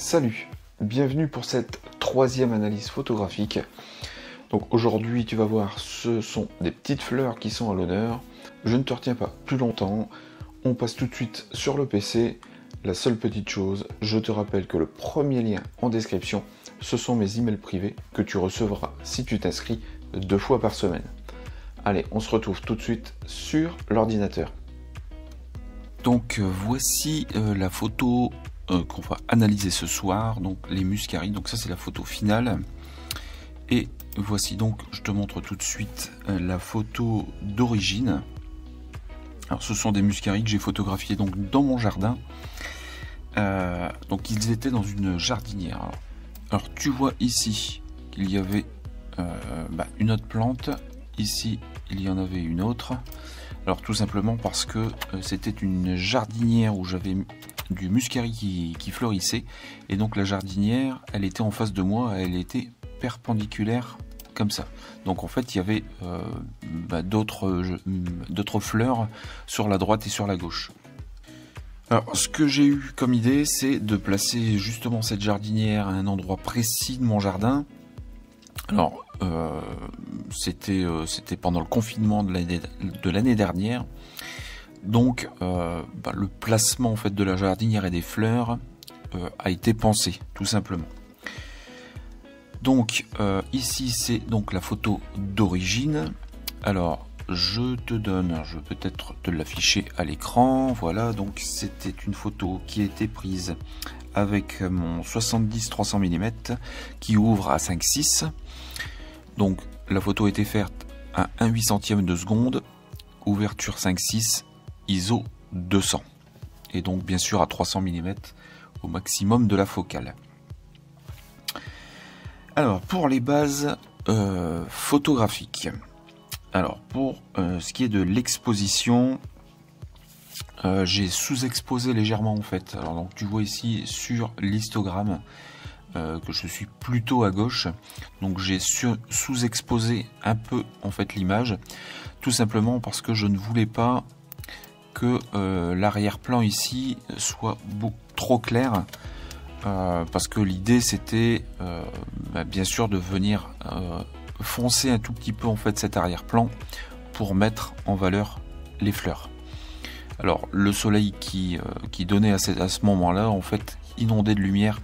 Salut, bienvenue pour cette troisième analyse photographique. Donc aujourd'hui tu vas voir, ce sont des petites fleurs qui sont à l'honneur. Je ne te retiens pas plus longtemps, on passe tout de suite sur le PC. La seule petite chose, je te rappelle que le premier lien en description, ce sont mes emails privés que tu recevras si tu t'inscris 2 fois par semaine. Allez, on se retrouve tout de suite sur l'ordinateur. Donc voici la photo qu'on va analyser ce soir, donc les muscaries. Donc ça c'est la photo finale. Et voici donc, je te montre tout de suite la photo d'origine. Alors ce sont des muscaries que j'ai photographiés donc dans mon jardin. Donc ils étaient dans une jardinière. Alors tu vois ici qu'il y avait une autre plante. Ici il y en avait une autre. Alors tout simplement parce que c'était une jardinière où j'avais du muscari qui fleurissait. Et donc la jardinière, elle était en face de moi, elle était perpendiculaire comme ça. Donc en fait il y avait d'autres fleurs sur la droite et sur la gauche. Alors ce que j'ai eu comme idée, c'est de placer justement cette jardinière à un endroit précis de mon jardin. Alors c'était pendant le confinement de l'année dernière. Donc le placement en fait de la jardinière et des fleurs a été pensé tout simplement. Donc ici c'est donc la photo d'origine. Alors je vais peut-être te l'afficher à l'écran. Voilà, donc c'était une photo qui a été prise avec mon 70-300 mm qui ouvre à 5,6. Donc la photo a été faite à 1/800 de seconde, ouverture 5,6, ISO 200. Et donc bien sûr à 300 mm au maximum de la focale. Alors pour les bases photographiques. Alors pour ce qui est de l'exposition, j'ai sous-exposé légèrement en fait. Alors donc tu vois ici sur l'histogramme que je suis plutôt à gauche, donc j'ai sous-exposé un peu en fait l'image, tout simplement parce que je ne voulais pas que l'arrière-plan ici soit trop clair, parce que l'idée c'était bien sûr de venir foncer un tout petit peu en fait cet arrière-plan pour mettre en valeur les fleurs. Alors le soleil qui donnait à ce moment-là en fait inondait de lumière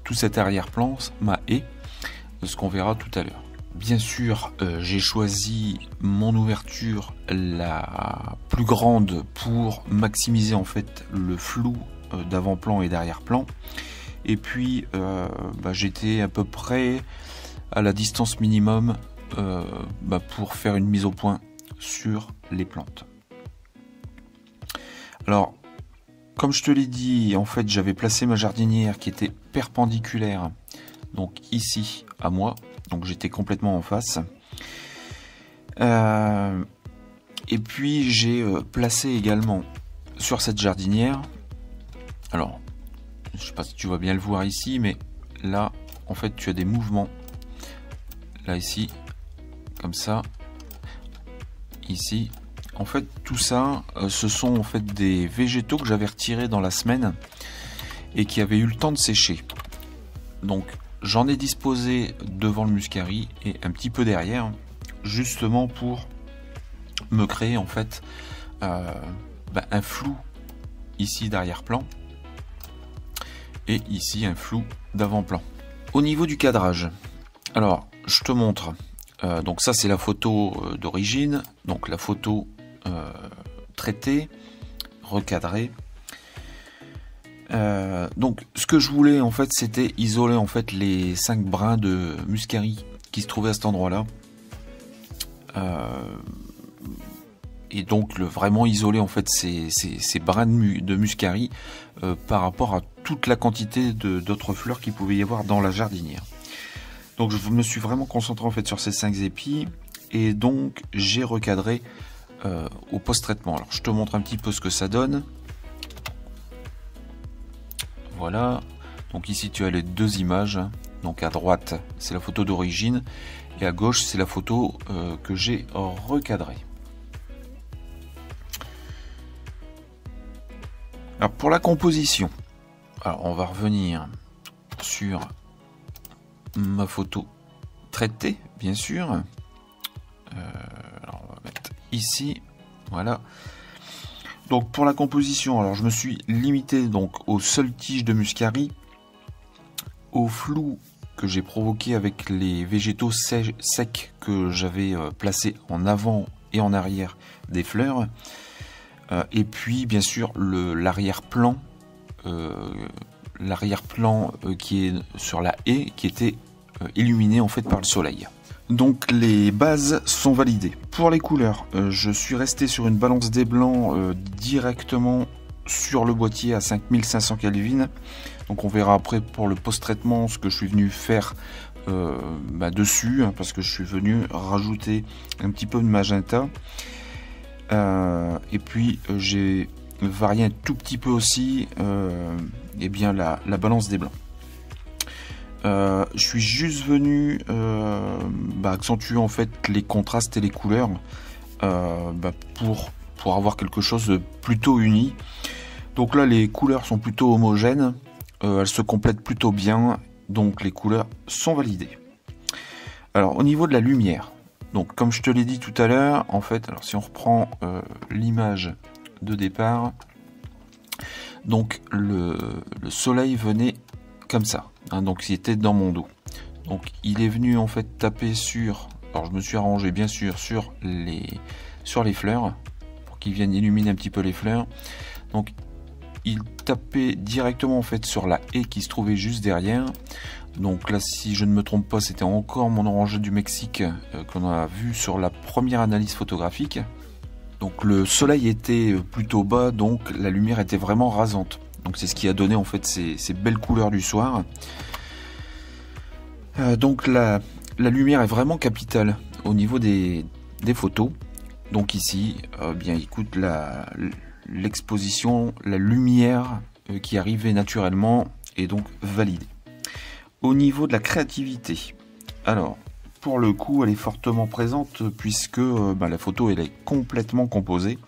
tout cet arrière-plan, ce qu'on verra tout à l'heure. Bien sûr, j'ai choisi mon ouverture la plus grande pour maximiser en fait le flou d'avant-plan et d'arrière-plan. Et puis j'étais à peu près à la distance minimum pour faire une mise au point sur les plantes. Alors, comme je te l'ai dit, en fait, j'avais placé ma jardinière qui était perpendiculaire, donc ici à moi, donc j'étais complètement en face. Et puis j'ai placé également sur cette jardinière. Alors, je sais pas si tu vas bien le voir ici, mais là, en fait, tu as des mouvements. Là ici, comme ça, ici. En fait, tout ça, ce sont en fait des végétaux que j'avais retirés dans la semaine et qui avaient eu le temps de sécher. Donc, j'en ai disposé devant le muscari et un petit peu derrière, justement pour me créer en fait un flou ici d'arrière-plan et ici un flou d'avant-plan. Au niveau du cadrage, alors je te montre. Donc ça c'est la photo d'origine, donc la photo traitée, recadrée. Donc ce que je voulais en fait c'était isoler en fait les 5 brins de muscari qui se trouvaient à cet endroit là, et donc vraiment isoler en fait ces brins de muscari par rapport à toute la quantité d'autres fleurs qu'il pouvait y avoir dans la jardinière. Donc je me suis vraiment concentré en fait sur ces 5 épis et donc j'ai recadré au post-traitement. Alors je te montre un petit peu ce que ça donne. Voilà, donc ici tu as les 2 images. Donc à droite c'est la photo d'origine et à gauche c'est la photo que j'ai recadrée. Alors pour la composition, alors on va revenir sur ma photo traitée, bien sûr. Alors on va mettre ici, voilà. Donc pour la composition, alors je me suis limité donc aux seules tiges de muscari, au flou que j'ai provoqué avec les végétaux secs que j'avais placés en avant et en arrière des fleurs, et puis bien sûr l'arrière-plan qui est sur la haie, qui était illuminé en fait par le soleil. Donc les bases sont validées. Pour les couleurs, je suis resté sur une balance des blancs directement sur le boîtier à 5500 Kelvin. Donc on verra après pour le post-traitement ce que je suis venu faire dessus, hein, parce que je suis venu rajouter un petit peu de magenta. Et puis j'ai varié un tout petit peu aussi eh bien la balance des blancs. Je suis juste venu accentuer en fait les contrastes et les couleurs pour avoir quelque chose de plutôt uni. Donc là les couleurs sont plutôt homogènes, elles se complètent plutôt bien, donc les couleurs sont validées. Alors au niveau de la lumière, donc comme je te l'ai dit tout à l'heure, en fait, alors si on reprend l'image de départ, donc le soleil venait comme ça, hein, donc il était dans mon dos. Donc il est venu en fait taper sur, alors je me suis arrangé bien sûr sur les fleurs pour qu'ils viennent illuminer un petit peu les fleurs. Donc il tapait directement en fait sur la haie qui se trouvait juste derrière. Donc là, si je ne me trompe pas, c'était encore mon oranger du Mexique qu'on a vu sur la première analyse photographique. Donc le soleil était plutôt bas, donc la lumière était vraiment rasante. Donc c'est ce qui a donné en fait ces belles couleurs du soir. Donc la lumière est vraiment capitale au niveau des photos. Donc ici, bien écoute, l'exposition, la lumière qui arrivait naturellement est donc validée. Au niveau de la créativité, alors pour le coup elle est fortement présente puisque la photo elle est complètement composée.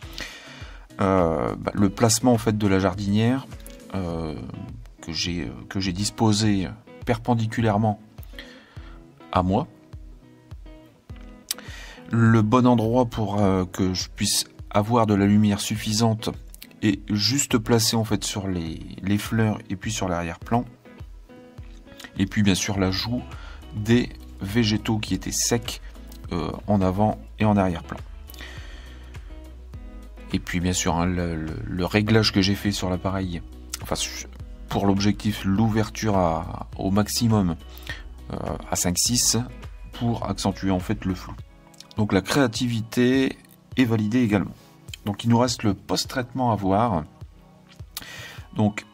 Le placement en fait de la jardinière que j'ai disposé perpendiculairement à moi, le bon endroit pour que je puisse avoir de la lumière suffisante et juste placé en fait sur les fleurs et puis sur l'arrière-plan, et puis bien sûr l'ajout des végétaux qui étaient secs en avant et en arrière-plan. Et puis bien sûr hein, le réglage que j'ai fait sur l'appareil, enfin pour l'objectif l'ouverture au maximum à 5-6 pour accentuer en fait le flou. Donc la créativité est validée également. Donc il nous reste le post-traitement à voir. Donc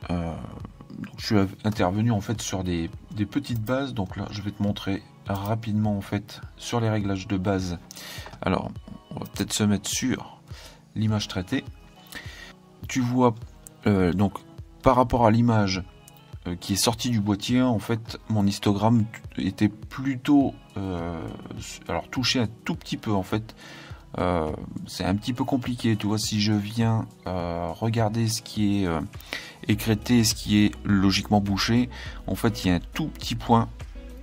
je suis intervenu en fait sur des petites bases. Donc là je vais te montrer rapidement en fait sur les réglages de base. Alors on va peut-être se mettre sur l'image traitée. Tu vois donc par rapport à l'image qui est sortie du boîtier, en fait mon histogramme était plutôt alors touché un tout petit peu en fait. C'est un petit peu compliqué, tu vois, si je viens regarder ce qui est écrété, ce qui est logiquement bouché, en fait il y a un tout petit point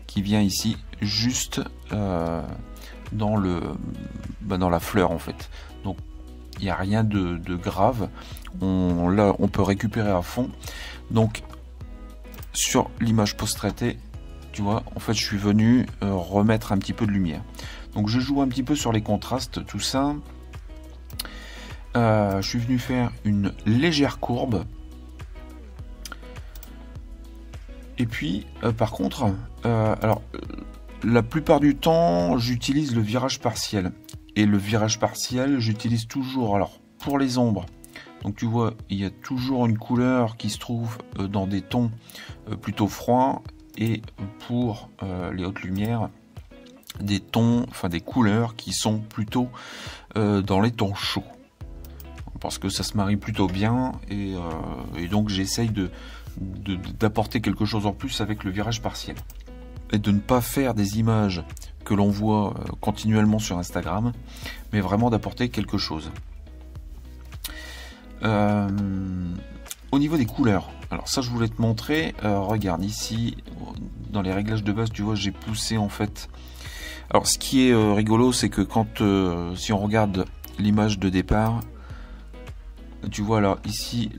qui vient ici juste dans la fleur en fait. Donc il n'y a rien de grave, là on peut récupérer à fond. Donc sur l'image post-traitée, tu vois, en fait je suis venu remettre un petit peu de lumière. Donc je joue un petit peu sur les contrastes, tout ça. Je suis venu faire une légère courbe. Et puis par contre, alors la plupart du temps j'utilise le virage partiel. Et le virage partiel j'utilise toujours, alors pour les ombres. Donc tu vois, il y a toujours une couleur qui se trouve dans des tons plutôt froids. Et pour les hautes lumières, des tons, enfin des couleurs qui sont plutôt dans les tons chauds, parce que ça se marie plutôt bien et donc j'essaye d'apporter quelque chose en plus avec le virage partiel et de ne pas faire des images que l'on voit continuellement sur Instagram, mais vraiment d'apporter quelque chose. au niveau des couleurs, alors ça je voulais te montrer, regarde ici, dans les réglages de base, tu vois, j'ai poussé en fait. Alors ce qui est rigolo, c'est que quand, si on regarde l'image de départ, tu vois là, ici,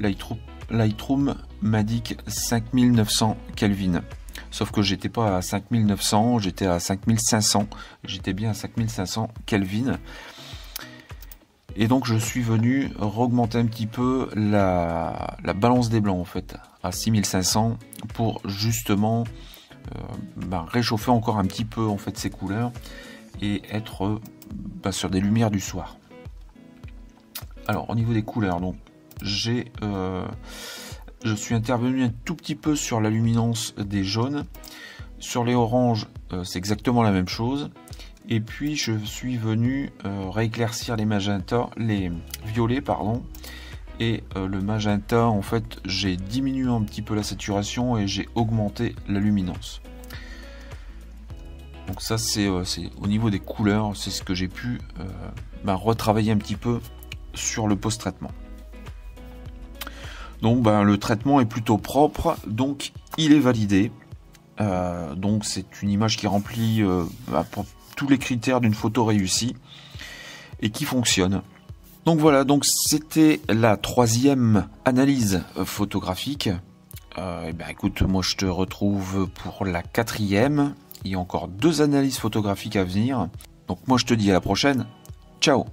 Lightroom m'indique 5900 Kelvin. Sauf que j'étais pas à 5900, j'étais à 5500. J'étais bien à 5500 Kelvin. Et donc je suis venu augmenter un petit peu la balance des blancs en fait à 6500 pour justement réchauffer encore un petit peu en fait ces couleurs et être sur des lumières du soir. Alors au niveau des couleurs, donc je suis intervenu un tout petit peu sur la luminance des jaunes. Sur les oranges, c'est exactement la même chose. Et puis je suis venu rééclaircir les magentas, les violets pardon. Et le magenta, en fait, j'ai diminué un petit peu la saturation et j'ai augmenté la luminance. Donc ça c'est au niveau des couleurs, c'est ce que j'ai pu retravailler un petit peu sur le post-traitement. Donc le traitement est plutôt propre, donc il est validé. Donc c'est une image qui remplit pour tous les critères d'une photo réussie et qui fonctionne. Donc voilà, donc c'était la 3e analyse photographique. Écoute, moi je te retrouve pour la 4e. Il y a encore 2 analyses photographiques à venir. Donc moi je te dis à la prochaine. Ciao!